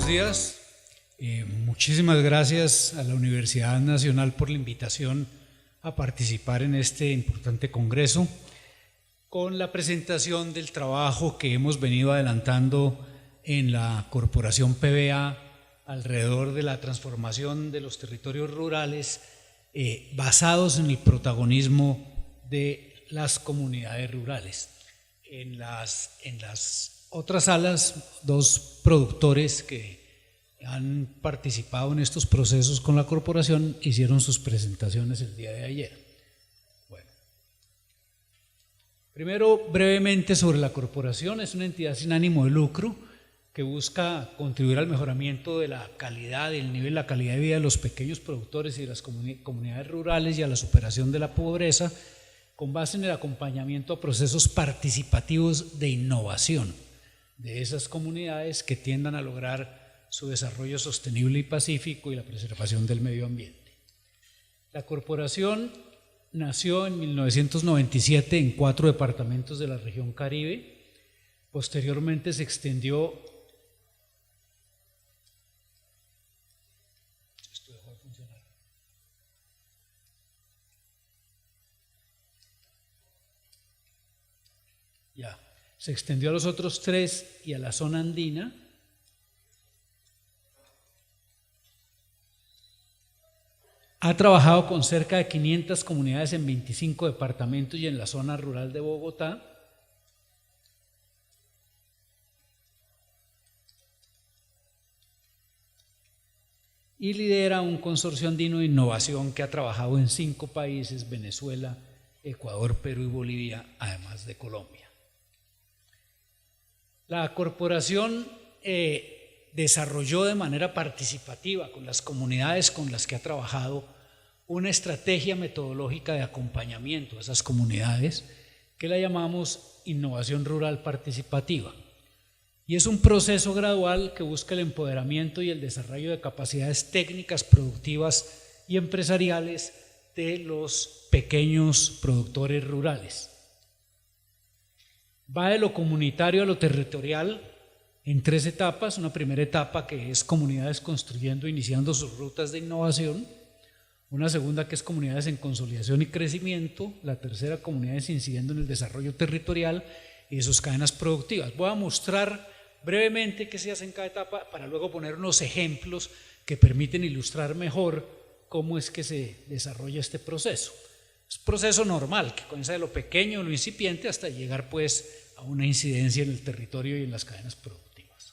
días. Muchísimas gracias a la Universidad Nacional por la invitación a participar en este importante congreso con la presentación del trabajo que hemos venido adelantando en la Corporación PBA alrededor de la transformación de los territorios rurales basados en el protagonismo de las comunidades rurales. En las otras salas, dos productores que han participado en estos procesos con la corporación hicieron sus presentaciones el día de ayer. Bueno, primero brevemente sobre la corporación. Es una entidad sin ánimo de lucro que busca contribuir al mejoramiento de la calidad, del nivel, la calidad de vida de los pequeños productores y de las comunidades rurales y a la superación de la pobreza con base en el acompañamiento a procesos participativos de innovación de esas comunidades que tiendan a lograr su desarrollo sostenible y pacífico y la preservación del medio ambiente. La corporación nació en 1997 en 4 departamentos de la región Caribe. Posteriormente se extendió. Esto dejó de funcionar. Ya, se extendió a los otros 3 y a la zona andina. Ha trabajado con cerca de 500 comunidades en 25 departamentos y en la zona rural de Bogotá. Y lidera un consorcio andino de innovación que ha trabajado en 5 países: Venezuela, Ecuador, Perú y Bolivia, además de Colombia. La corporación desarrolló de manera participativa con las comunidades con las que ha trabajado una estrategia metodológica de acompañamiento a esas comunidades que la llamamos innovación rural participativa. Y es un proceso gradual que busca el empoderamiento y el desarrollo de capacidades técnicas, productivas y empresariales de los pequeños productores rurales. Va de lo comunitario a lo territorial en 3 etapas. Una primera etapa que es comunidades construyendo, iniciando sus rutas de innovación. Una segunda que es comunidades en consolidación y crecimiento. La tercera, comunidades incidiendo en el desarrollo territorial y de sus cadenas productivas. Voy a mostrar brevemente qué se hace en cada etapa para luego poner unos ejemplos que permiten ilustrar mejor cómo es que se desarrolla este proceso. Es un proceso normal que comienza de lo pequeño, lo incipiente, hasta llegar pues a una incidencia en el territorio y en las cadenas productivas.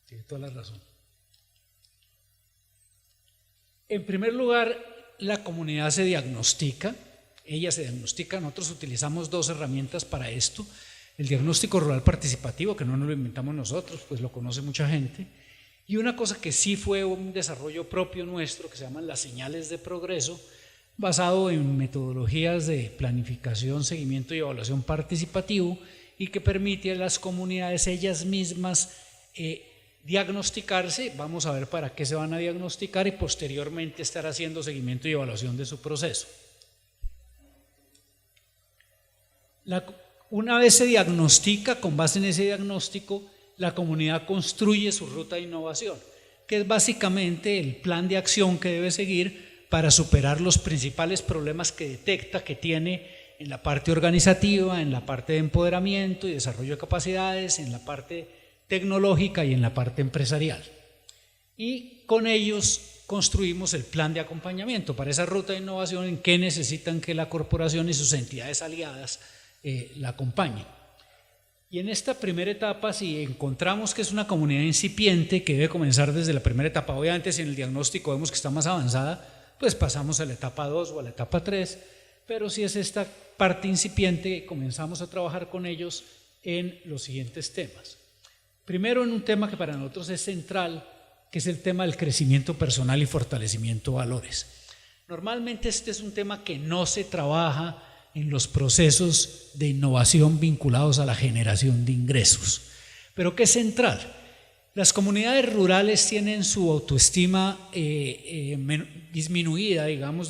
Tiene toda la razón. En primer lugar, la comunidad se diagnostica. Ella se diagnostica. Nosotros utilizamos 2 herramientas para esto: el diagnóstico rural participativo, que no nos lo inventamos nosotros, pues lo conoce mucha gente, y una cosa que sí fue un desarrollo propio nuestro que se llaman las señales de progreso, basado en metodologías de planificación, seguimiento y evaluación participativo, y que permite a las comunidades ellas mismas diagnosticarse. Vamos a ver para qué se van a diagnosticar y posteriormente estar haciendo seguimiento y evaluación de su proceso. Una vez se diagnostica, con base en ese diagnóstico, la comunidad construye su ruta de innovación, que es básicamente el plan de acción que debe seguir para superar los principales problemas que detecta que tiene en la parte organizativa, en la parte de empoderamiento y desarrollo de capacidades, en la parte tecnológica y en la parte empresarial. Y con ellos construimos el plan de acompañamiento para esa ruta de innovación en que necesitan que la corporación y sus entidades aliadas la acompañen. Y en esta primera etapa, si encontramos que es una comunidad incipiente que debe comenzar desde la primera etapa, obviamente si en el diagnóstico vemos que está más avanzada, pues pasamos a la etapa 2 o a la etapa 3, pero si es esta parte incipiente, comenzamos a trabajar con ellos en los siguientes temas. Primero, en un tema que para nosotros es central, que es el tema del crecimiento personal y fortalecimiento de valores. Normalmente este es un tema que no se trabaja en los procesos de innovación vinculados a la generación de ingresos, pero que es central. Las comunidades rurales tienen su autoestima disminuida, digamos,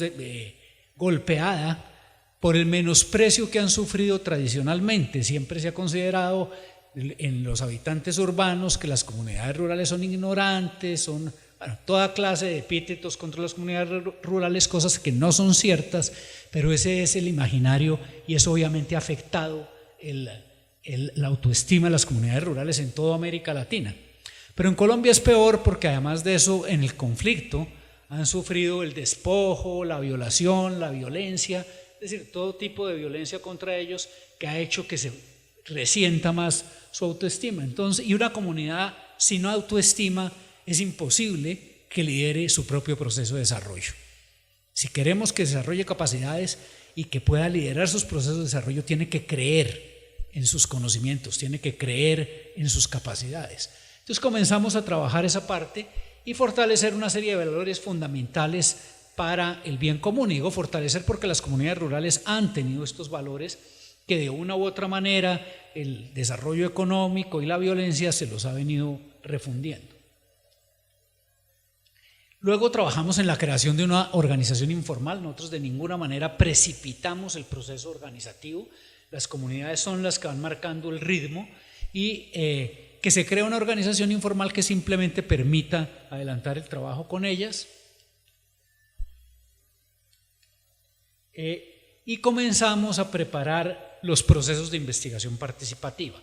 golpeada por el menosprecio que han sufrido tradicionalmente. Siempre se ha considerado en los habitantes urbanos, que las comunidades rurales son ignorantes, son toda clase de epítetos contra las comunidades rurales, cosas que no son ciertas, pero ese es el imaginario y eso obviamente ha afectado la autoestima de las comunidades rurales en toda América Latina. Pero en Colombia es peor porque además de eso, en el conflicto han sufrido el despojo, la violación, la violencia, es decir, todo tipo de violencia contra ellos que ha hecho que se resienta más su autoestima. Entonces, y una comunidad sin autoestima es imposible que lidere su propio proceso de desarrollo. Si queremos que desarrolle capacidades y que pueda liderar sus procesos de desarrollo, tiene que creer en sus conocimientos, tiene que creer en sus capacidades. Entonces comenzamos a trabajar esa parte y fortalecer una serie de valores fundamentales para el bien común. Y digo fortalecer porque las comunidades rurales han tenido estos valores que de una u otra manera el desarrollo económico y la violencia se los ha venido refundiendo. Luego trabajamos en la creación de una organización informal. Nosotros de ninguna manera precipitamos el proceso organizativo. Las comunidades son las que van marcando el ritmo y que se crea una organización informal que simplemente permita adelantar el trabajo con ellas. Y comenzamos a preparar los procesos de investigación participativa.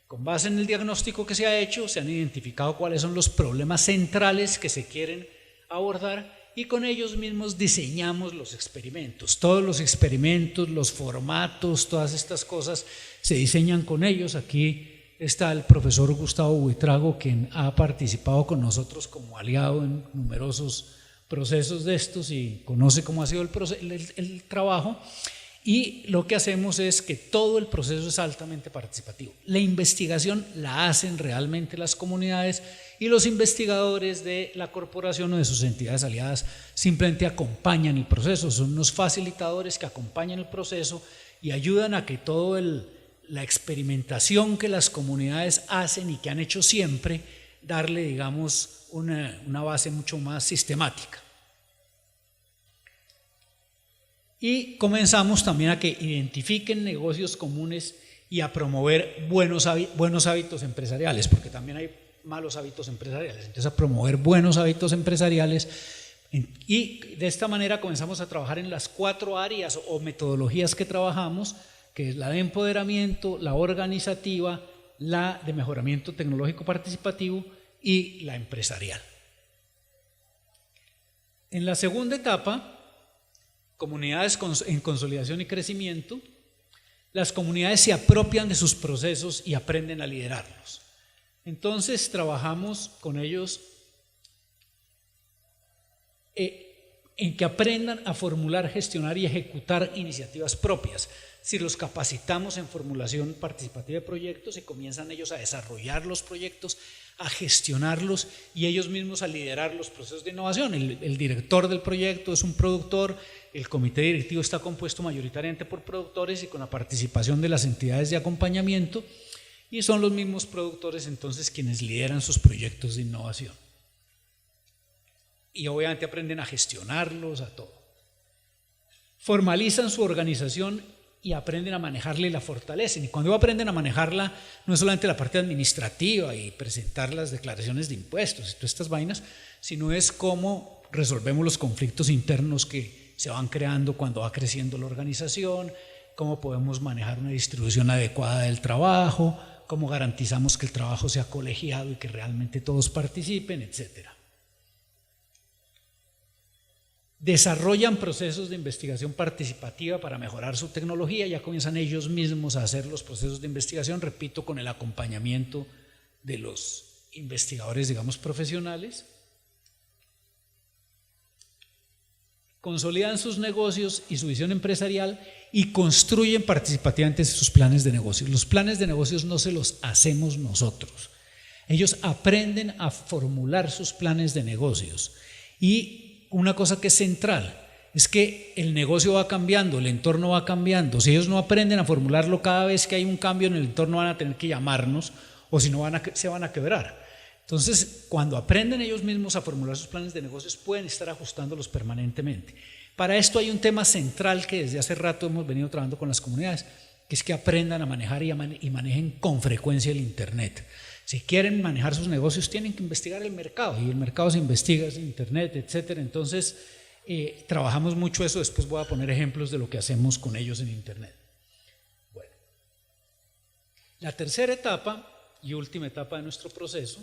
Con base en el diagnóstico que se ha hecho, se han identificado cuáles son los problemas centrales que se quieren abordar y con ellos mismos diseñamos los experimentos. Todos los experimentos, los formatos, todas estas cosas se diseñan con ellos. Aquí está el profesor Gustavo Buitrago, quien ha participado con nosotros como aliado en numerosos procesos de estos y conoce cómo ha sido el trabajo. Y lo que hacemos es que todo el proceso es altamente participativo. La investigación la hacen realmente las comunidades y los investigadores de la corporación o de sus entidades aliadas simplemente acompañan el proceso, son unos facilitadores que acompañan el proceso y ayudan a que toda la experimentación que las comunidades hacen y que han hecho siempre, darle, digamos, una base mucho más sistemática. Y comenzamos también a que identifiquen negocios comunes y a promover buenos hábitos empresariales, porque también hay malos hábitos empresariales. Entonces, a promover buenos hábitos empresariales y de esta manera comenzamos a trabajar en las 4 áreas o metodologías que trabajamos, que es la de empoderamiento, la organizativa, la de mejoramiento tecnológico participativo y la empresarial. En la segunda etapa, comunidades en consolidación y crecimiento, las comunidades se apropian de sus procesos y aprenden a liderarlos. Entonces trabajamos con ellos en que aprendan a formular, gestionar y ejecutar iniciativas propias. Si los capacitamos en formulación participativa de proyectos y comienzan ellos a desarrollar los proyectos, a gestionarlos y ellos mismos a liderar los procesos de innovación. El director del proyecto es un productor, el comité directivo está compuesto mayoritariamente por productores y con la participación de las entidades de acompañamiento y son los mismos productores entonces quienes lideran sus proyectos de innovación. Y obviamente aprenden a gestionarlos, a todo. Formalizan su organización y aprenden a manejarla y la fortalecen. Y cuando aprenden a manejarla, no es solamente la parte administrativa y presentar las declaraciones de impuestos y todas estas vainas, sino es cómo resolvemos los conflictos internos que se van creando cuando va creciendo la organización, cómo podemos manejar una distribución adecuada del trabajo, cómo garantizamos que el trabajo sea colegiado y que realmente todos participen, etcétera. Desarrollan procesos de investigación participativa para mejorar su tecnología, ya comienzan ellos mismos a hacer los procesos de investigación, repito, con el acompañamiento de los investigadores, digamos, profesionales. Consolidan sus negocios y su visión empresarial y construyen participativamente sus planes de negocios. Los planes de negocios no se los hacemos nosotros. Ellos aprenden a formular sus planes de negocios y una cosa que es central es que el negocio va cambiando, el entorno va cambiando. Si ellos no aprenden a formularlo cada vez que hay un cambio en el entorno van a tener que llamarnos o si no se van a quebrar. Entonces, cuando aprenden ellos mismos a formular sus planes de negocios pueden estar ajustándolos permanentemente. Para esto hay un tema central que desde hace rato hemos venido trabajando con las comunidades que es que aprendan a manejar y manejen con frecuencia el Internet. Si quieren manejar sus negocios, tienen que investigar el mercado, y el mercado se investiga, es Internet, etcétera. Entonces, trabajamos mucho eso. Después voy a poner ejemplos de lo que hacemos con ellos en Internet. Bueno, la tercera etapa y última etapa de nuestro proceso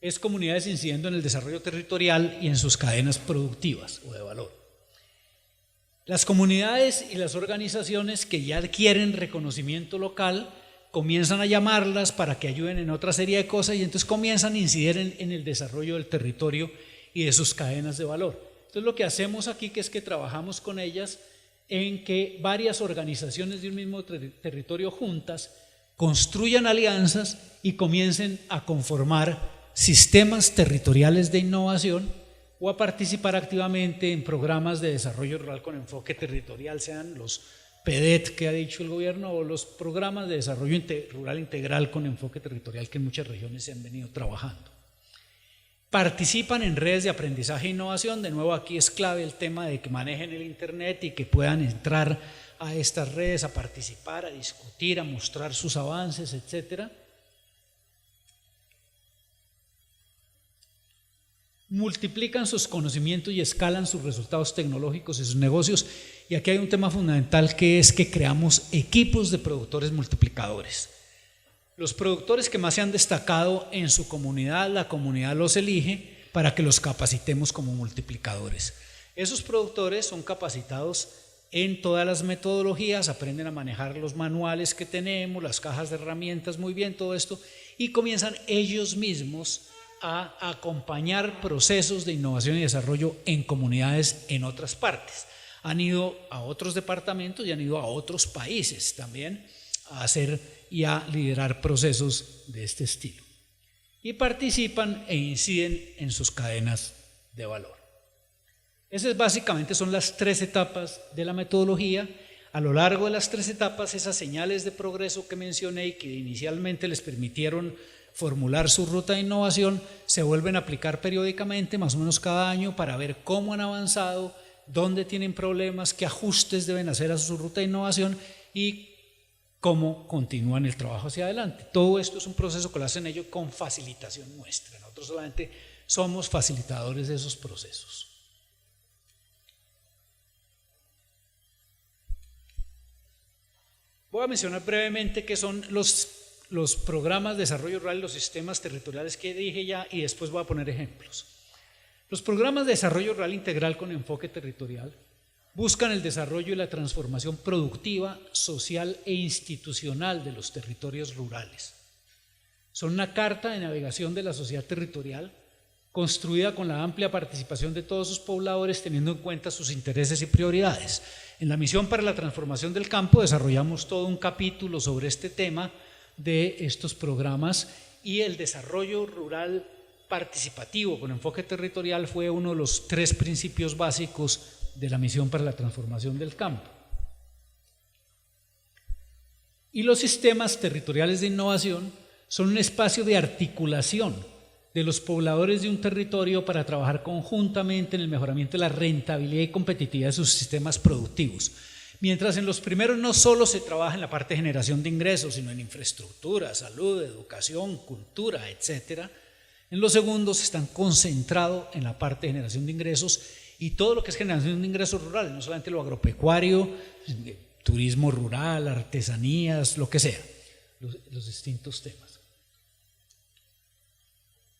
es comunidades incidiendo en el desarrollo territorial y en sus cadenas productivas o de valor. Las comunidades y las organizaciones que ya adquieren reconocimiento local comienzan a llamarlas para que ayuden en otra serie de cosas, y entonces comienzan a incidir en el desarrollo del territorio y de sus cadenas de valor. Entonces lo que hacemos aquí es que trabajamos con ellas en que varias organizaciones de un mismo territorio juntas construyan alianzas y comiencen a conformar sistemas territoriales de innovación o a participar activamente en programas de desarrollo rural con enfoque territorial, sean los PEDET que ha dicho el gobierno o los programas de desarrollo rural integral con enfoque territorial que en muchas regiones se han venido trabajando. Participan en redes de aprendizaje e innovación. De nuevo, aquí es clave el tema de que manejen el Internet y que puedan entrar a estas redes a participar, a discutir, a mostrar sus avances, etcétera. Multiplican sus conocimientos y escalan sus resultados tecnológicos y sus negocios. Y aquí hay un tema fundamental, que es que creamos equipos de productores multiplicadores. Los productores que más se han destacado en su comunidad, la comunidad los elige para que los capacitemos como multiplicadores. Esos productores son capacitados en todas las metodologías, aprenden a manejar los manuales que tenemos, las cajas de herramientas, muy bien, todo esto, y comienzan ellos mismos a acompañar procesos de innovación y desarrollo en comunidades en otras partes. Han ido a otros departamentos y han ido a otros países también a hacer y a liderar procesos de este estilo. Y participan e inciden en sus cadenas de valor. Esas básicamente son las 3 etapas de la metodología. A lo largo de las 3 etapas, esas señales de progreso que mencioné y que inicialmente les permitieron formular su ruta de innovación, se vuelven a aplicar periódicamente, más o menos cada año, para ver cómo han avanzado, dónde tienen problemas, qué ajustes deben hacer a su ruta de innovación y cómo continúan el trabajo hacia adelante. Todo esto es un proceso que lo hacen ellos con facilitación nuestra. Nosotros solamente somos facilitadores de esos procesos. Voy a mencionar brevemente qué son los programas de desarrollo rural y los sistemas territoriales que dije ya, y después voy a poner ejemplos. Los programas de desarrollo rural integral con enfoque territorial buscan el desarrollo y la transformación productiva, social e institucional de los territorios rurales. Son una carta de navegación de la sociedad territorial construida con la amplia participación de todos sus pobladores, teniendo en cuenta sus intereses y prioridades. En la misión para la transformación del campo desarrollamos todo un capítulo sobre este tema de estos programas, y el desarrollo rural participativo con enfoque territorial fue uno de los 3 principios básicos de la misión para la transformación del campo. Y los sistemas territoriales de innovación son un espacio de articulación de los pobladores de un territorio para trabajar conjuntamente en el mejoramiento de la rentabilidad y competitividad de sus sistemas productivos. Mientras en los primeros no solo se trabaja en la parte de generación de ingresos, sino en infraestructura, salud, educación, cultura, etcétera, en los segundos están concentrados en la parte de generación de ingresos y todo lo que es generación de ingresos rurales, no solamente lo agropecuario, turismo rural, artesanías, lo que sea, los distintos temas.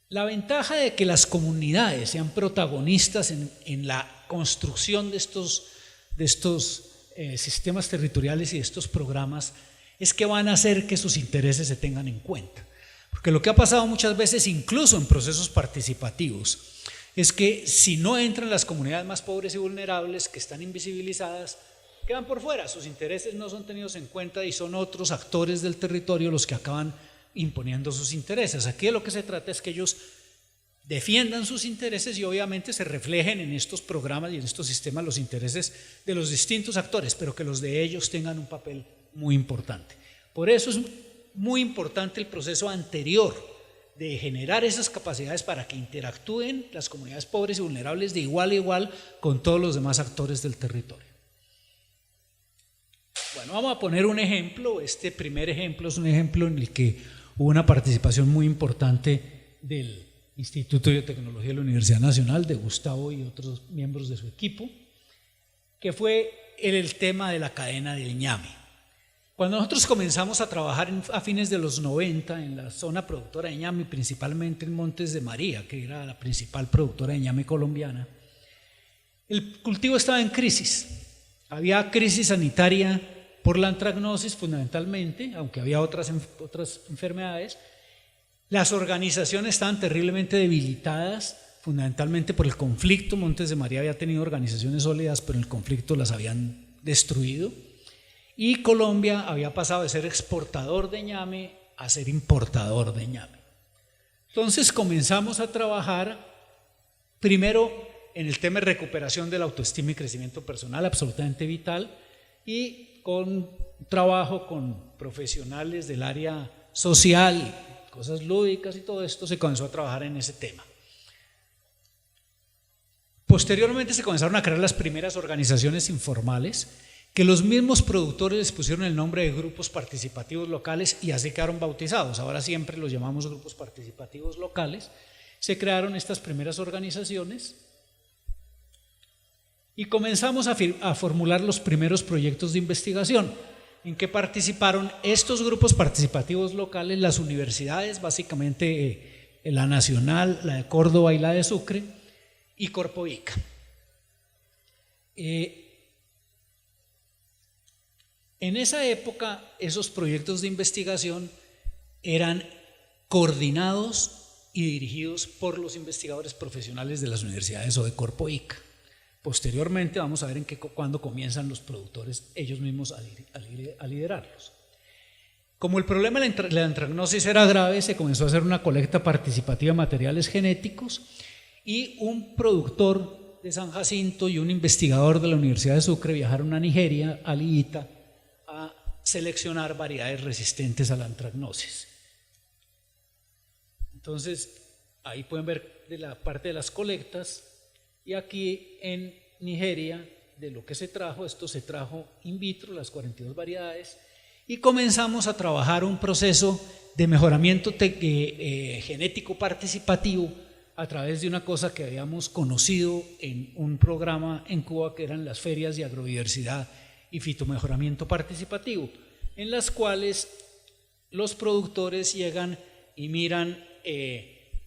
La ventaja de que las comunidades sean protagonistas en la construcción de estos sistemas territoriales y de estos programas es que van a hacer que sus intereses se tengan en cuenta. Porque lo que ha pasado muchas veces, incluso en procesos participativos, es que si no entran las comunidades más pobres y vulnerables, que están invisibilizadas, quedan por fuera, sus intereses no son tenidos en cuenta y son otros actores del territorio los que acaban imponiendo sus intereses. Aquí de lo que se trata es que ellos defiendan sus intereses y obviamente se reflejen en estos programas y en estos sistemas los intereses de los distintos actores, pero que los de ellos tengan un papel muy importante. Por eso es muy importante el proceso anterior de generar esas capacidades para que interactúen las comunidades pobres y vulnerables de igual a igual con todos los demás actores del territorio. Bueno, vamos a poner un ejemplo. Este primer ejemplo es un ejemplo en el que hubo una participación muy importante del Instituto de Biotecnología de la Universidad Nacional, de Gustavo y otros miembros de su equipo, que fue el tema de la cadena del ñame. Cuando nosotros comenzamos a trabajar a fines de los 90 en la zona productora de ñame, principalmente en Montes de María, que era la principal productora de ñame colombiana, el cultivo estaba en crisis. Había crisis sanitaria por la antracnosis fundamentalmente, aunque había otras enfermedades. Las organizaciones estaban terriblemente debilitadas, fundamentalmente por el conflicto. Montes de María había tenido organizaciones sólidas, pero en el conflicto las habían destruido. Y Colombia había pasado de ser exportador de ñame a ser importador de ñame. Entonces comenzamos a trabajar primero en el tema de recuperación de la autoestima y crecimiento personal, absolutamente vital, y con trabajo con profesionales del área social, cosas lúdicas y todo esto, se comenzó a trabajar en ese tema. Posteriormente se comenzaron a crear las primeras organizaciones informales, que los mismos productores les pusieron el nombre de grupos participativos locales y así quedaron bautizados. Ahora siempre los llamamos grupos participativos locales. Se crearon estas primeras organizaciones y comenzamos a formular los primeros proyectos de investigación en que participaron estos grupos participativos locales, las universidades, básicamente la Nacional, la de Córdoba y la de Sucre, y Corpoica. En esa época, esos proyectos de investigación eran coordinados y dirigidos por los investigadores profesionales de las universidades o de Corpoica. Posteriormente vamos a ver cuándo comienzan los productores ellos mismos a liderarlos. Como el problema de la antracnosis era grave, se comenzó a hacer una colecta participativa de materiales genéticos y un productor de San Jacinto y un investigador de la Universidad de Sucre viajaron a Nigeria, a Liita, a seleccionar variedades resistentes a la antracnosis. Entonces, ahí pueden ver de la parte de las colectas, y aquí en Nigeria, de lo que se trajo, esto se trajo in vitro, las 42 variedades, y comenzamos a trabajar un proceso de mejoramiento genético participativo a través de una cosa que habíamos conocido en un programa en Cuba, que eran las ferias de agrobiodiversidad y fitomejoramiento participativo, en las cuales los productores llegan y miran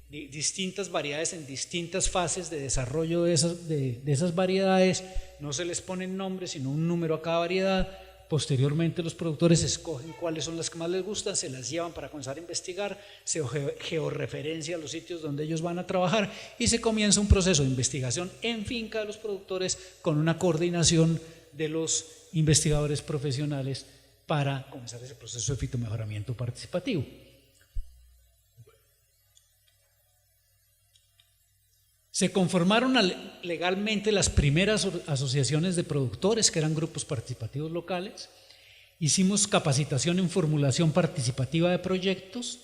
distintas variedades en distintas fases de desarrollo de esas variedades. No se les ponen nombres, sino un número a cada variedad. Posteriormente los productores escogen cuáles son las que más les gustan, se las llevan para comenzar a investigar, se georreferencia a los sitios donde ellos van a trabajar y se comienza un proceso de investigación en finca de los productores con una coordinación de los investigadores profesionales para comenzar ese proceso de fitomejoramiento participativo. Se conformaron legalmente las primeras asociaciones de productores, que eran grupos participativos locales. Hicimos capacitación en formulación participativa de proyectos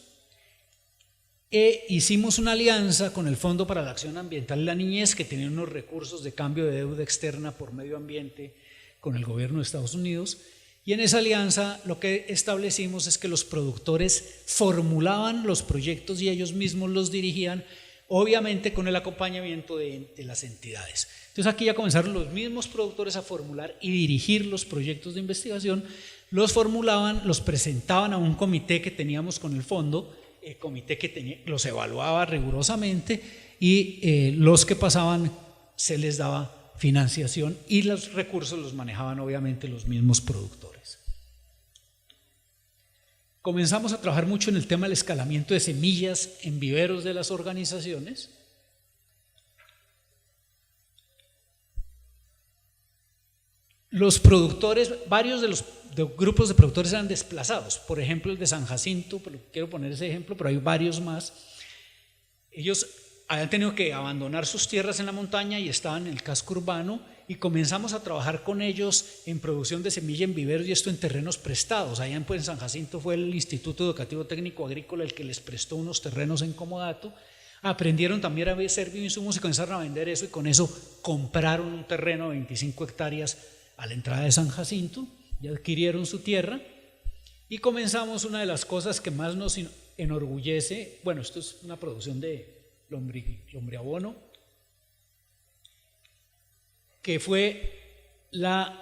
e hicimos una alianza con el Fondo para la Acción Ambiental y la Niñez, que tenía unos recursos de cambio de deuda externa por medio ambiente con el gobierno de Estados Unidos. Y en esa alianza lo que establecimos es que los productores formulaban los proyectos y ellos mismos los dirigían, obviamente con el acompañamiento de las entidades. Entonces aquí ya comenzaron los mismos productores a formular y dirigir los proyectos de investigación, los formulaban, los presentaban a un comité que teníamos con el fondo, el comité que los evaluaba rigurosamente y los que pasaban se les daba financiación y los recursos los manejaban obviamente los mismos productores. Comenzamos a trabajar mucho en el tema del escalamiento de semillas en viveros de las organizaciones. Los productores, varios de los grupos de productores eran desplazados, por ejemplo el de San Jacinto, quiero poner ese ejemplo, pero hay varios más. Ellos habían tenido que abandonar sus tierras en la montaña y estaban en el casco urbano, y comenzamos a trabajar con ellos en producción de semilla en viveros, y esto en terrenos prestados. Allá en San Jacinto fue el Instituto Educativo Técnico Agrícola el que les prestó unos terrenos en comodato. Aprendieron también a hacer bioinsumos y comenzaron a vender eso, y con eso compraron un terreno de 25 hectáreas a la entrada de San Jacinto, ya adquirieron su tierra y comenzamos una de las cosas que más nos enorgullece. Bueno, esto es una producción de lombriabono, que fue la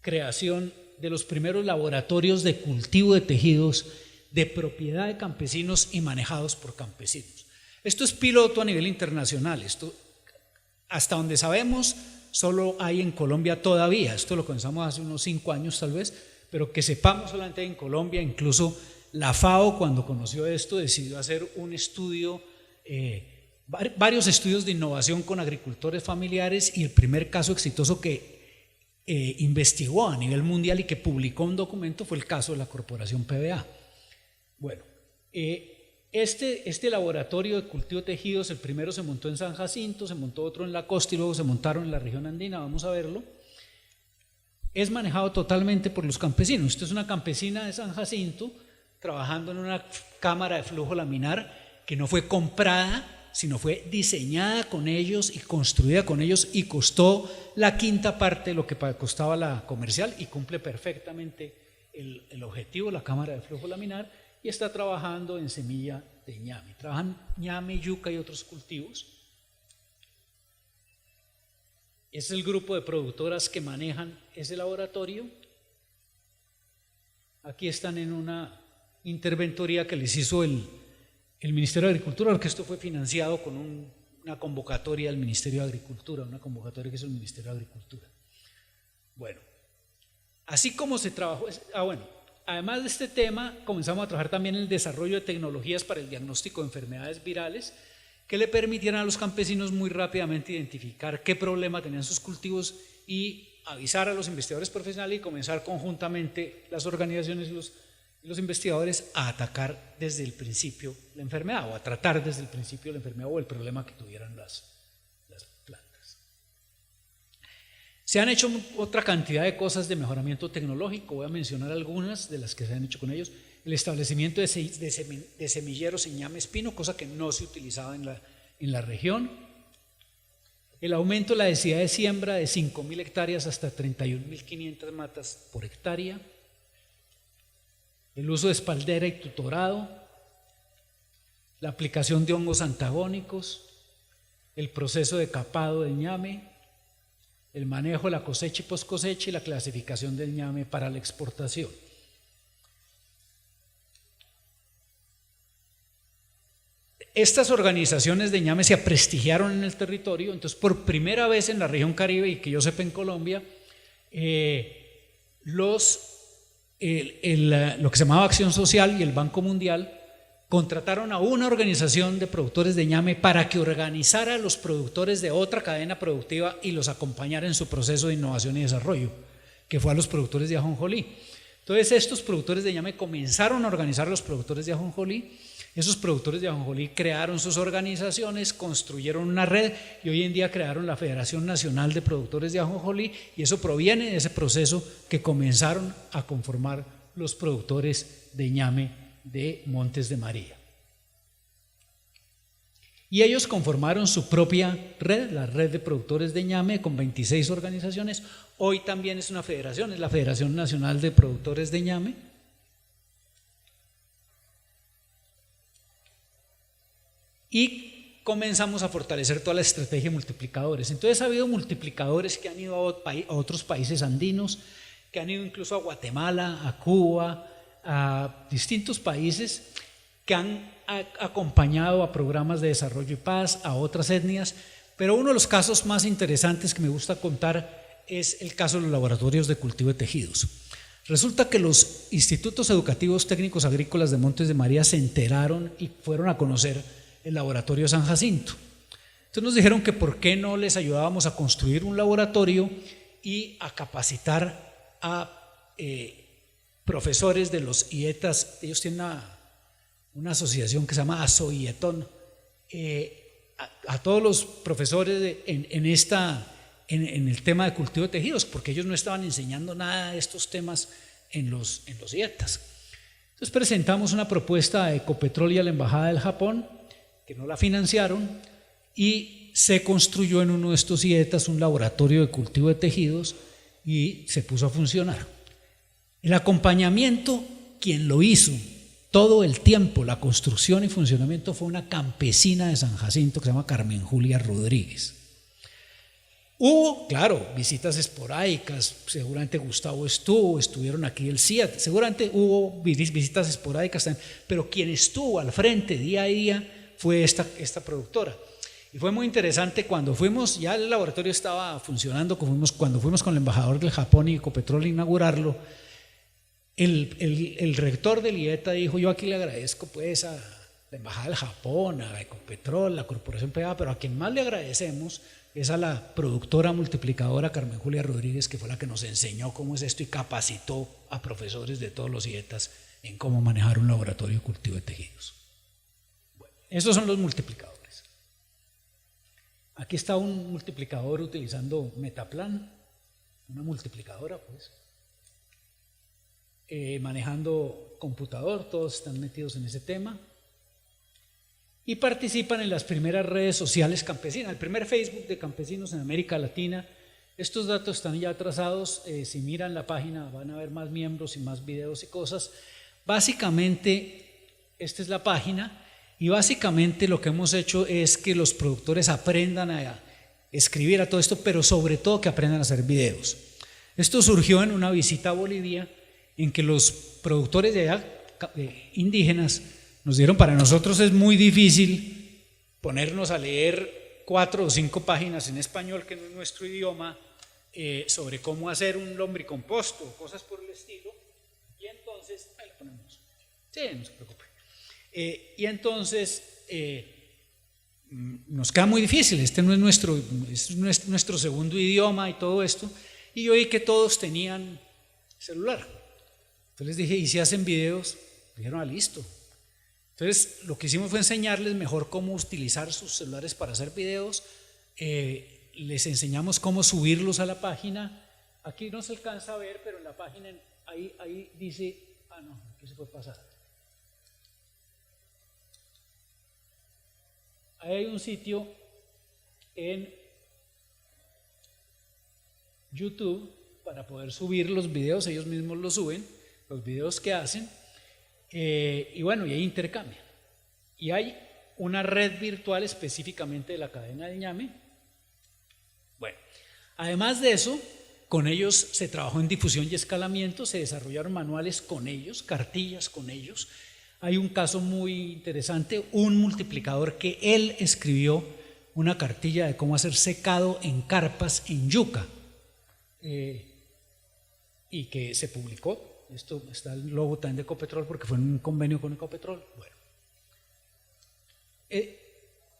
creación de los primeros laboratorios de cultivo de tejidos de propiedad de campesinos y manejados por campesinos. Esto es piloto a nivel internacional. Esto, hasta donde sabemos, solo hay en Colombia todavía. Esto lo comenzamos hace unos 5 años tal vez, pero que sepamos solamente en Colombia. Incluso la FAO, cuando conoció esto, decidió hacer un estudio, varios estudios de innovación con agricultores familiares, y el primer caso exitoso que investigó a nivel mundial y que publicó un documento fue el caso de la corporación PBA. Bueno, este laboratorio de cultivo de tejidos, el primero se montó en San Jacinto, se montó otro en la costa y luego se montaron en la región andina, vamos a verlo. Es manejado totalmente por los campesinos. Esta es una campesina de San Jacinto trabajando en una cámara de flujo laminar que no fue comprada, sino fue diseñada con ellos y construida con ellos, y costó la quinta parte de lo que costaba la comercial, y cumple perfectamente el objetivo, la cámara de flujo laminar, y está trabajando en semilla de ñame. Trabajan ñame, yuca y otros cultivos. Es el grupo de productoras que manejan ese laboratorio. Aquí están en una interventoría que les hizo el Ministerio de Agricultura, porque esto fue financiado con una convocatoria del Ministerio de Agricultura, una convocatoria que hizo el Ministerio de Agricultura. Bueno, así como se trabajó, además de este tema, comenzamos a trabajar también en el desarrollo de tecnologías para el diagnóstico de enfermedades virales que le permitieran a los campesinos muy rápidamente identificar qué problema tenían sus cultivos y avisar a los investigadores profesionales, y comenzar conjuntamente las organizaciones y los investigadores a atacar desde el principio la enfermedad, o a tratar desde el principio la enfermedad o el problema que tuvieran las plantas. Se han hecho otra cantidad de cosas de mejoramiento tecnológico. Voy a mencionar algunas de las que se han hecho con ellos. El establecimiento de semilleros en ñame espino, cosa que no se utilizaba en la región. El aumento de la densidad de siembra de 5.000 hectáreas hasta 31.500 matas por hectárea. El uso de espaldera y tutorado, la aplicación de hongos antagónicos, el proceso de capado de ñame, el manejo de la cosecha y poscosecha y la clasificación del ñame para la exportación. Estas organizaciones de ñame se aprestigiaron en el territorio. Entonces, por primera vez en la región Caribe, y que yo sepa en Colombia, lo que se llamaba Acción Social y el Banco Mundial contrataron a una organización de productores de ñame para que organizara a los productores de otra cadena productiva y los acompañara en su proceso de innovación y desarrollo, que fue a los productores de ajonjolí. Entonces, estos productores de ñame comenzaron a organizar a los productores de ajonjolí. Esos productores de ajonjolí crearon sus organizaciones, construyeron una red, y hoy en día crearon la Federación Nacional de Productores de Ajonjolí, y eso proviene de ese proceso que comenzaron a conformar los productores de ñame de Montes de María. Y ellos conformaron su propia red, la red de productores de ñame, con 26 organizaciones. Hoy también es una federación, es la Federación Nacional de Productores de ñame. Y comenzamos a fortalecer toda la estrategia de multiplicadores. Entonces ha habido multiplicadores que han ido a otros países andinos, que han ido incluso a Guatemala, a Cuba, a distintos países, que han acompañado a programas de desarrollo y paz, a otras etnias. Pero uno de los casos más interesantes que me gusta contar es el caso de los laboratorios de cultivo de tejidos. Resulta que los institutos educativos técnicos agrícolas de Montes de María se enteraron y fueron a conocer el laboratorio San Jacinto. Entonces nos dijeron que por qué no les ayudábamos a construir un laboratorio y a capacitar a profesores de los IETAS. Ellos tienen una asociación que se llama ASOIETON, a todos los profesores en el tema de cultivo de tejidos, porque ellos no estaban enseñando nada de estos temas en los IETAS. Entonces presentamos una propuesta a Ecopetrol y a la Embajada del Japón, que no la financiaron, y se construyó en uno de estos IETAS un laboratorio de cultivo de tejidos y se puso a funcionar. El acompañamiento, quien lo hizo todo el tiempo, la construcción y funcionamiento, fue una campesina de San Jacinto que se llama Carmen Julia Rodríguez. Hubo, claro, visitas esporádicas, seguramente Gustavo estuvieron aquí el CIAT, seguramente hubo visitas esporádicas también, pero quien estuvo al frente día a día fue esta productora. Y fue muy interesante cuando fuimos, ya el laboratorio estaba funcionando, cuando fuimos con el embajador del Japón y Ecopetrol a inaugurarlo, el rector del IETA dijo: yo aquí le agradezco pues a la embajada del Japón, a Ecopetrol, la corporación privada, pero a quien más le agradecemos es a la productora multiplicadora Carmen Julia Rodríguez, que fue la que nos enseñó cómo es esto y capacitó a profesores de todos los IETAs en cómo manejar un laboratorio de cultivo de tejidos. Bueno, esos son los multiplicadores. Aquí está un multiplicador utilizando Metaplan, una multiplicadora pues, manejando computador, todos están metidos en ese tema. Y participan en las primeras redes sociales campesinas, el primer Facebook de campesinos en América Latina. Estos datos están ya trazados, si miran la página van a ver más miembros y más videos y cosas. Básicamente, esta es la página y básicamente lo que hemos hecho es que los productores aprendan a escribir a todo esto, pero sobre todo que aprendan a hacer videos. Esto surgió en una visita a Bolivia en que los productores de allá, indígenas, nos dieron: para nosotros es muy difícil ponernos a leer 4 o 5 páginas en español, que no es nuestro idioma, sobre cómo hacer un lombricomposto o cosas por el estilo. Y entonces, ahí lo ponemos. Sí, no se preocupe. Y entonces nos queda muy difícil. Este no es nuestro segundo idioma y todo esto. Y yo vi que todos tenían celular. Entonces les dije: ¿y si hacen videos? Dijeron: listo. Entonces lo que hicimos fue enseñarles mejor cómo utilizar sus celulares para hacer videos, les enseñamos cómo subirlos a la página. Aquí no se alcanza a ver, pero en la página ahí dice, no, aquí se puede pasar. Ahí hay un sitio en YouTube para poder subir los videos, ellos mismos los suben, los videos que hacen. Y bueno, y ahí intercambian. Y hay una red virtual específicamente de la cadena del ñame. Bueno, además de eso, con ellos se trabajó en difusión y escalamiento, se desarrollaron manuales con ellos, cartillas con ellos. Hay un caso muy interesante, un multiplicador que él escribió una cartilla de cómo hacer secado en carpas en yuca, y que se publicó. Esto está el logo también de Ecopetrol porque fue en un convenio con Ecopetrol. Bueno,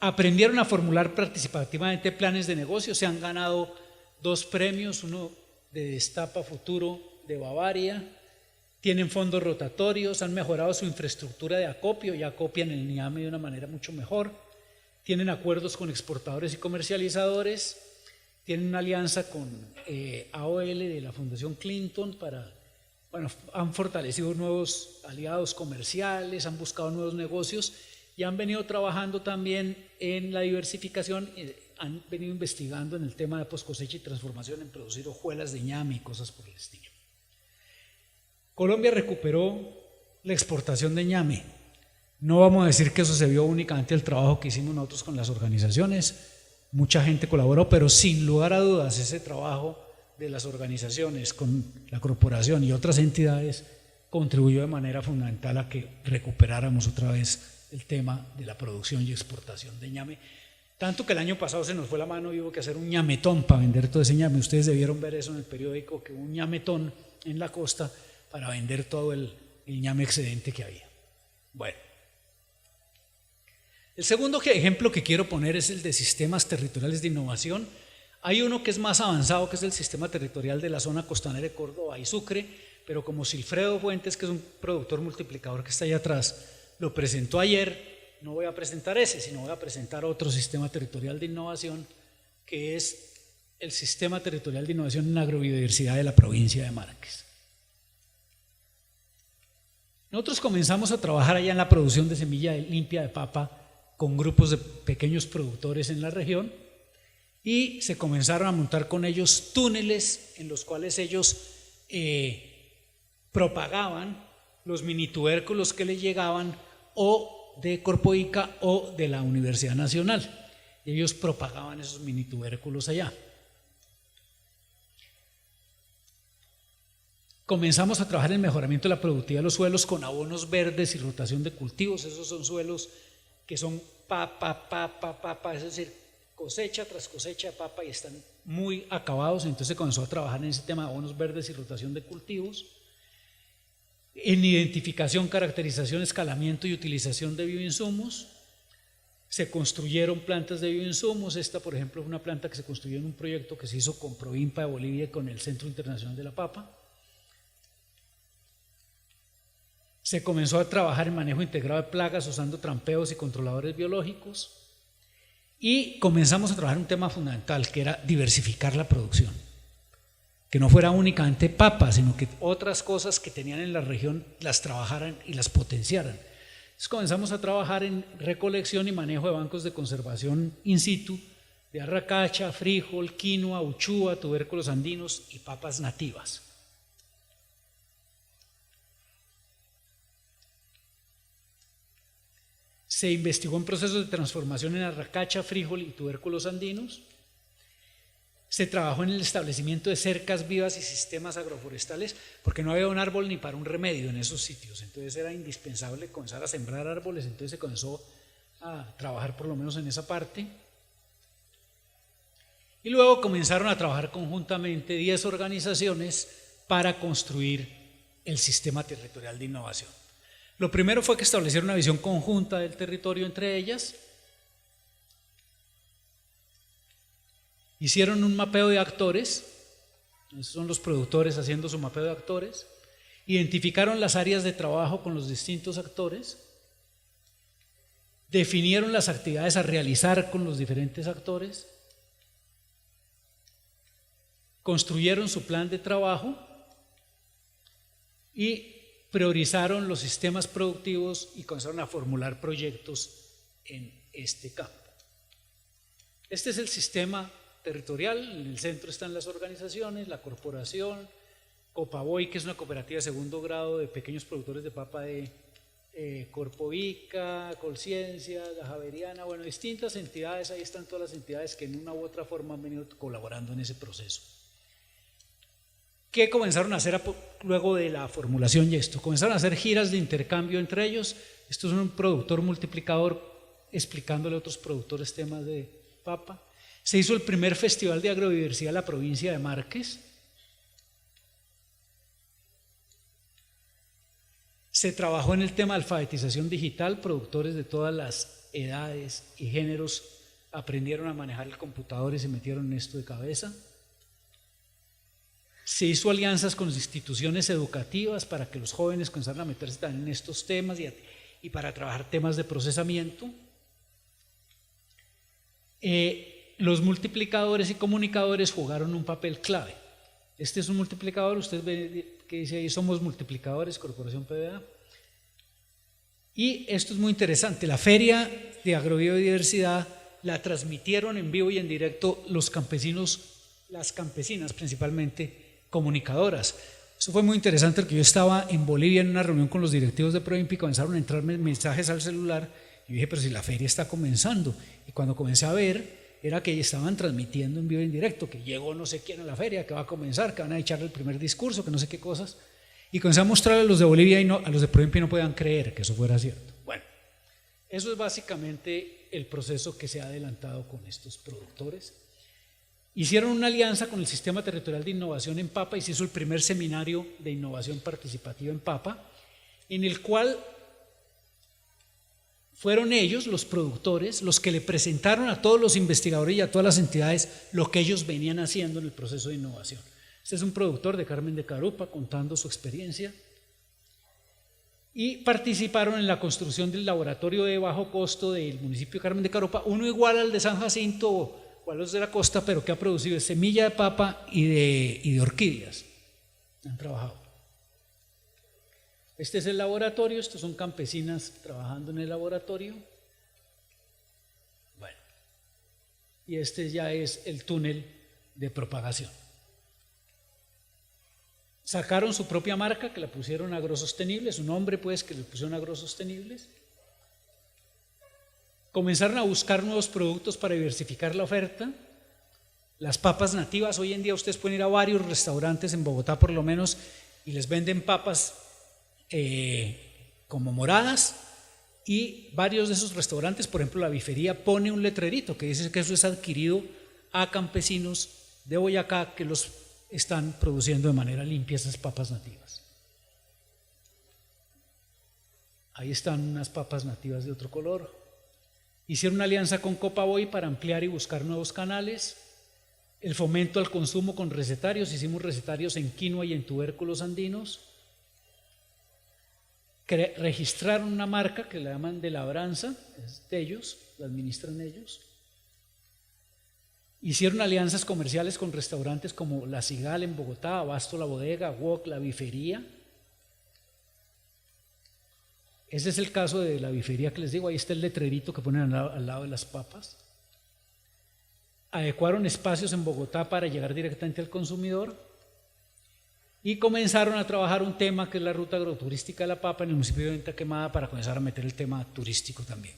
aprendieron a formular participativamente planes de negocio, se han ganado 2 premios, uno de Destapa Futuro de Bavaria, tienen fondos rotatorios, han mejorado su infraestructura de acopio, ya acopian el ñame de una manera mucho mejor, tienen acuerdos con exportadores y comercializadores, tienen una alianza con AOL de la Fundación Clinton han fortalecido nuevos aliados comerciales, han buscado nuevos negocios y han venido trabajando también en la diversificación, han venido investigando en el tema de post cosecha y transformación en producir hojuelas de ñame y cosas por el estilo. Colombia recuperó la exportación de ñame. No vamos a decir que eso se vio únicamente el trabajo que hicimos nosotros con las organizaciones, mucha gente colaboró, pero sin lugar a dudas ese trabajo de las organizaciones con la corporación y otras entidades contribuyó de manera fundamental a que recuperáramos otra vez el tema de la producción y exportación de ñame, tanto que el año pasado se nos fue la mano y hubo que hacer un ñametón para vender todo ese ñame. Ustedes debieron ver eso en el periódico, que hubo un ñametón en la costa para vender todo el ñame excedente que había. Bueno, el segundo ejemplo que quiero poner es el de sistemas territoriales de innovación. Hay uno que es más avanzado, que es el sistema territorial de la zona costanera de Córdoba y Sucre, pero como Silfredo Fuentes, que es un productor multiplicador que está allá atrás, lo presentó ayer, no voy a presentar ese, sino voy a presentar otro sistema territorial de innovación, que es el sistema territorial de innovación en agrobiodiversidad de la provincia de Márquez. Nosotros comenzamos a trabajar allá en la producción de semilla limpia de papa con grupos de pequeños productores en la región. y se comenzaron a montar con ellos túneles en los cuales ellos propagaban los mini tubérculos que les llegaban o de Corpoica o de la Universidad Nacional. Y ellos propagaban esos mini tubérculos allá. Comenzamos a trabajar en el mejoramiento de la productividad de los suelos con abonos verdes y rotación de cultivos. Esos son suelos que son papa, es decir, cosecha tras cosecha de papa y están muy acabados. Entonces se comenzó a trabajar en ese tema de abonos verdes y rotación de cultivos. En identificación, caracterización, escalamiento y utilización de bioinsumos. Se construyeron plantas de bioinsumos. Esta, por ejemplo, es una planta que se construyó en un proyecto que se hizo con Proimpa de Bolivia y con el Centro Internacional de la Papa. Se comenzó a trabajar en manejo integrado de plagas usando trampeos y controladores biológicos. Y comenzamos a trabajar en un tema fundamental, que era diversificar la producción. Que no fuera únicamente papa, sino que otras cosas que tenían en la región las trabajaran y las potenciaran. Entonces comenzamos a trabajar en recolección y manejo de bancos de conservación in situ de arracacha, frijol, quinoa, uchúa, tubérculos andinos y papas nativas. Se investigó en procesos de transformación en arracacha, frijol y tubérculos andinos. Se trabajó en el establecimiento de cercas vivas y sistemas agroforestales, porque no había un árbol ni para un remedio en esos sitios. Entonces era indispensable comenzar a sembrar árboles. Entonces se comenzó a trabajar por lo menos en esa parte. Y luego comenzaron a trabajar conjuntamente 10 organizaciones para construir el sistema territorial de innovación. Lo primero fue que establecieron una visión conjunta del territorio entre ellas. Hicieron un mapeo de actores, esos son los productores haciendo su mapeo de actores. Identificaron las áreas de trabajo con los distintos actores. Definieron las actividades a realizar con los diferentes actores. Construyeron su plan de trabajo y priorizaron los sistemas productivos y comenzaron a formular proyectos en este campo. Este es el sistema territorial. En el centro están las organizaciones, la corporación, Copaboy, que es una cooperativa de segundo grado de pequeños productores de papa de Corpoica, Colciencia, La Javeriana, bueno, distintas entidades. Ahí están todas las entidades que en una u otra forma han venido colaborando en ese proceso. ¿Qué comenzaron a hacer luego de la formulación y esto? Comenzaron a hacer giras de intercambio entre ellos. Esto es un productor multiplicador explicándole a otros productores temas de papa. Se hizo el primer festival de agrodiversidad en la provincia de Márquez. Se trabajó en el tema de alfabetización digital. Productores de todas las edades y géneros aprendieron a manejar el computador y se metieron en esto de cabeza. Se hizo alianzas con las instituciones educativas para que los jóvenes comenzaran a meterse también en estos temas y para trabajar temas de procesamiento. Los multiplicadores y comunicadores jugaron un papel clave. Este es un multiplicador, usted ve que dice ahí somos multiplicadores, Corporación PBA. Y esto es muy interesante, la feria de agrobiodiversidad la transmitieron en vivo y en directo los campesinos, las campesinas principalmente, comunicadoras. Eso fue muy interesante porque yo estaba en Bolivia en una reunión con los directivos de Proimpa y comenzaron a entrarme mensajes al celular y dije, pero si la feria está comenzando. Y cuando comencé a ver, era que estaban transmitiendo en vivo y en directo, que llegó no sé quién a la feria, que va a comenzar, que van a echarle el primer discurso, que no sé qué cosas. Y comencé a mostrarle a los de Bolivia y a los de Proimpa y no podían creer que eso fuera cierto. Bueno, eso es básicamente el proceso que se ha adelantado con estos productores. Hicieron una alianza con el Sistema Territorial de Innovación en Papa y se hizo el primer seminario de innovación participativa en Papa, en el cual fueron ellos, los productores, los que le presentaron a todos los investigadores y a todas las entidades lo que ellos venían haciendo en el proceso de innovación. Este es un productor de Carmen de Carupa contando su experiencia. Y participaron en la construcción del laboratorio de bajo costo del municipio de Carmen de Carupa, uno igual al de San Jacinto o a los de la costa, pero que ha producido semilla de papa y de orquídeas. Han trabajado. Este es el laboratorio, estos son campesinas trabajando en el laboratorio. Bueno, y este ya es el túnel de propagación. Sacaron su propia marca que la pusieron Agrosostenibles, su nombre pues que le pusieron Agrosostenibles. Comenzaron a buscar nuevos productos para diversificar la oferta. Las papas nativas, hoy en día ustedes pueden ir a varios restaurantes en Bogotá por lo menos y les venden papas como moradas, y varios de esos restaurantes, por ejemplo la Bifería, pone un letrerito que dice que eso es adquirido a campesinos de Boyacá que los están produciendo de manera limpia esas papas nativas. Ahí están unas papas nativas de otro color. Hicieron una alianza con Copaboy para ampliar y buscar nuevos canales. El fomento al consumo con recetarios, hicimos recetarios en quinoa y en tubérculos andinos. Registraron una marca que la llaman de labranza, es de ellos, la administran ellos. Hicieron alianzas comerciales con restaurantes como La Cigal en Bogotá, Abasto La Bodega, Wok, La Bifería. Ese es el caso de La Bifería que les digo, ahí está el letrerito que ponen al lado de las papas. Adecuaron espacios en Bogotá para llegar directamente al consumidor y comenzaron a trabajar un tema que es la ruta agroturística de la papa en el municipio de Venta Quemada para comenzar a meter el tema turístico también.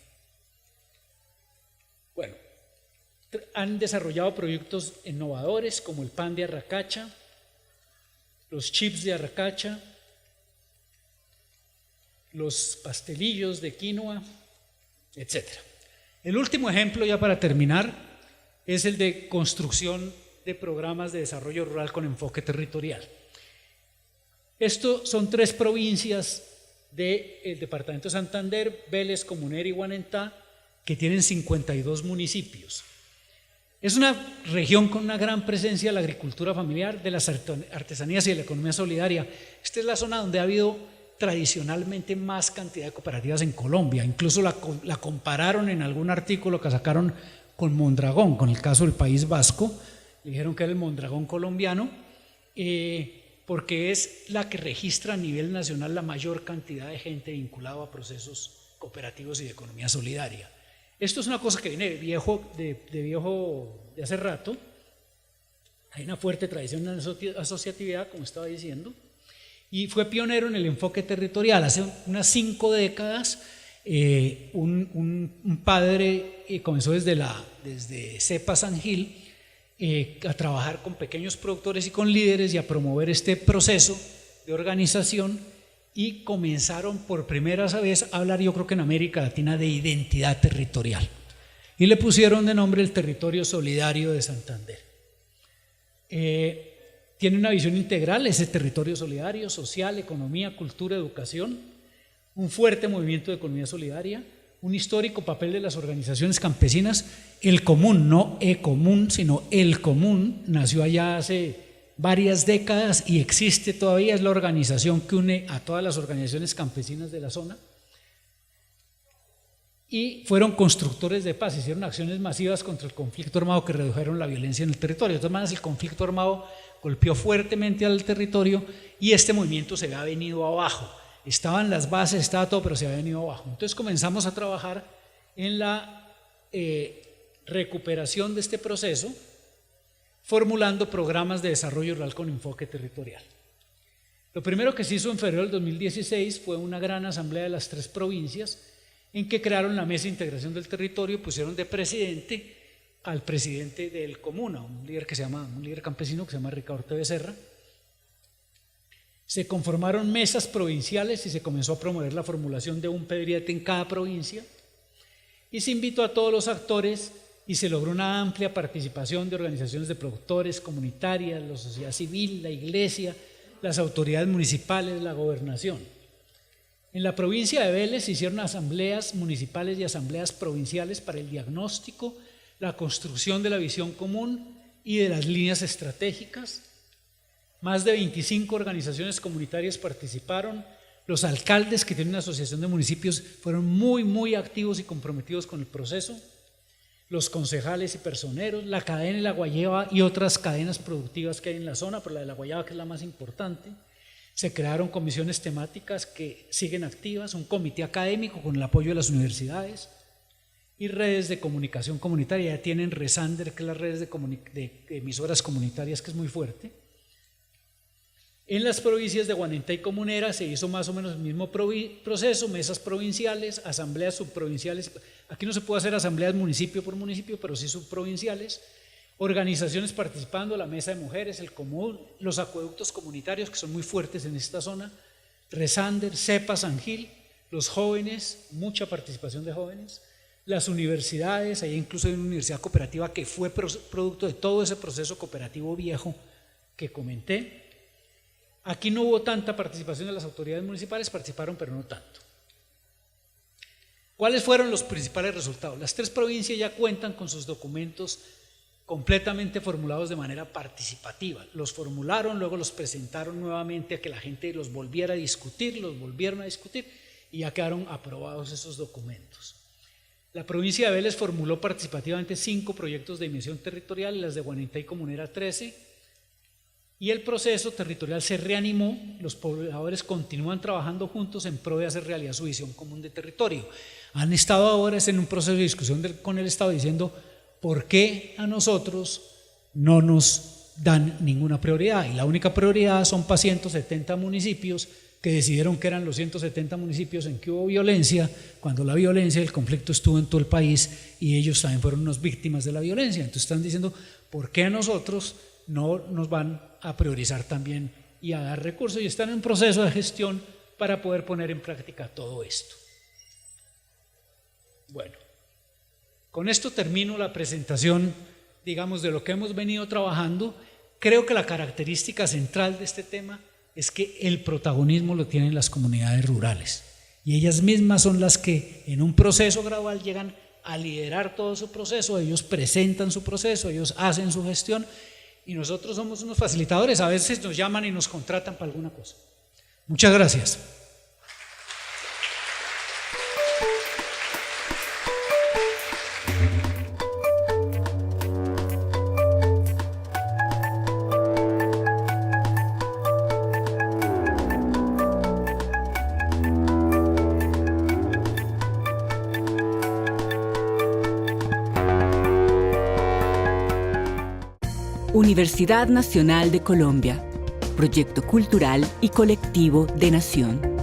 Bueno, han desarrollado proyectos innovadores como el pan de arracacha, los chips de arracacha, los pastelillos de quinoa, etc. El último ejemplo, ya para terminar, es el de construcción de programas de desarrollo rural con enfoque territorial. Esto son 3 provincias del departamento de Santander, Vélez, Comunera y Guanentá, que tienen 52 municipios. Es una región con una gran presencia de la agricultura familiar, de las artesanías y de la economía solidaria. Esta es la zona donde ha habido tradicionalmente más cantidad de cooperativas en Colombia. Incluso la compararon en algún artículo que sacaron con Mondragón, con el caso del País Vasco. Le dijeron que era el Mondragón colombiano, porque es la que registra a nivel nacional la mayor cantidad de gente vinculada a procesos cooperativos y de economía solidaria. Esto es una cosa que viene de hace rato. Hay una fuerte tradición de asociatividad, como estaba diciendo, y fue pionero en el enfoque territorial. Hace unas 5 décadas, un padre comenzó desde Cepa San Gil a trabajar con pequeños productores y con líderes y a promover este proceso de organización, y comenzaron por primera vez a hablar, yo creo que en América Latina, de identidad territorial, y le pusieron de nombre el Territorio Solidario de Santander. Tiene una visión integral ese territorio solidario: social, economía, cultura, educación, un fuerte movimiento de economía solidaria, un histórico papel de las organizaciones campesinas. El Común, no E-Común, sino El Común, nació allá hace varias décadas y existe todavía, es la organización que une a todas las organizaciones campesinas de la zona, y fueron constructores de paz, hicieron acciones masivas contra el conflicto armado que redujeron la violencia en el territorio. De todas maneras, el conflicto armado golpeó fuertemente al territorio y este movimiento se había venido abajo. Estaban las bases, estaba todo, pero se había venido abajo. Entonces comenzamos a trabajar en la recuperación de este proceso, formulando programas de desarrollo rural con enfoque territorial. Lo primero que se hizo en febrero del 2016 fue una gran asamblea de las 3 provincias, en que crearon la Mesa de Integración del Territorio, pusieron de presidente al presidente del Comuna, un líder campesino que se llama Ricardo Orte Becerra. Se conformaron mesas provinciales y se comenzó a promover la formulación de un PEDRIET en cada provincia, y se invitó a todos los actores y se logró una amplia participación de organizaciones de productores, comunitarias, la sociedad civil, la iglesia, las autoridades municipales, la gobernación. En la provincia de Vélez se hicieron asambleas municipales y asambleas provinciales para el diagnóstico, la construcción de la visión común y de las líneas estratégicas. Más de 25 organizaciones comunitarias participaron. Los alcaldes, que tienen una asociación de municipios, fueron muy activos y comprometidos con el proceso. Los concejales y personeros, la cadena de la Guayaba y otras cadenas productivas que hay en la zona, pero la de la Guayaba, que es la más importante. Se crearon comisiones temáticas que siguen activas, un comité académico con el apoyo de las universidades. y redes de comunicación comunitaria. Ya tienen Resander, que es las redes de emisoras comunitarias, que es muy fuerte. En las provincias de Guanentá y Comunera se hizo más o menos el mismo proceso, mesas provinciales, asambleas subprovinciales. Aquí no se puede hacer asambleas municipio por municipio, pero sí subprovinciales. Organizaciones participando, la mesa de mujeres, el común, los acueductos comunitarios, que son muy fuertes en esta zona, Resander, CEPA, San Gil, los jóvenes, mucha participación de jóvenes, las universidades, ahí incluso hay una universidad cooperativa que fue producto de todo ese proceso cooperativo viejo que comenté. Aquí no hubo tanta participación de las autoridades municipales, participaron pero no tanto. ¿Cuáles fueron los principales resultados? Las 3 provincias ya cuentan con sus documentos completamente formulados de manera participativa. Los formularon, luego los presentaron nuevamente a que la gente los volviera a discutir, los volvieron a discutir y ya quedaron aprobados esos documentos. La provincia de Vélez formuló participativamente 5 proyectos de dimensión territorial, las de Guanentá y Comunera 13, y el proceso territorial se reanimó. Los pobladores continúan trabajando juntos en pro de hacer realidad su visión común de territorio. Han estado ahora en un proceso de discusión con el Estado diciendo ¿por qué a nosotros no nos dan ninguna prioridad? Y la única prioridad son para 170 municipios que decidieron que eran los 170 municipios en que hubo violencia, cuando la violencia, el conflicto estuvo en todo el país y ellos también fueron unas víctimas de la violencia. Entonces están diciendo ¿por qué a nosotros no nos van a priorizar también y a dar recursos? Y están en un proceso de gestión para poder poner en práctica todo esto. Bueno, con esto termino la presentación, digamos, de lo que hemos venido trabajando. Creo que la característica central de este tema es que el protagonismo lo tienen las comunidades rurales y ellas mismas son las que en un proceso gradual llegan a liderar todo su proceso. Ellos presentan su proceso, ellos hacen su gestión y nosotros somos unos facilitadores. A veces nos llaman y nos contratan para alguna cosa. Muchas gracias. Universidad Nacional de Colombia, proyecto cultural y colectivo de Nación.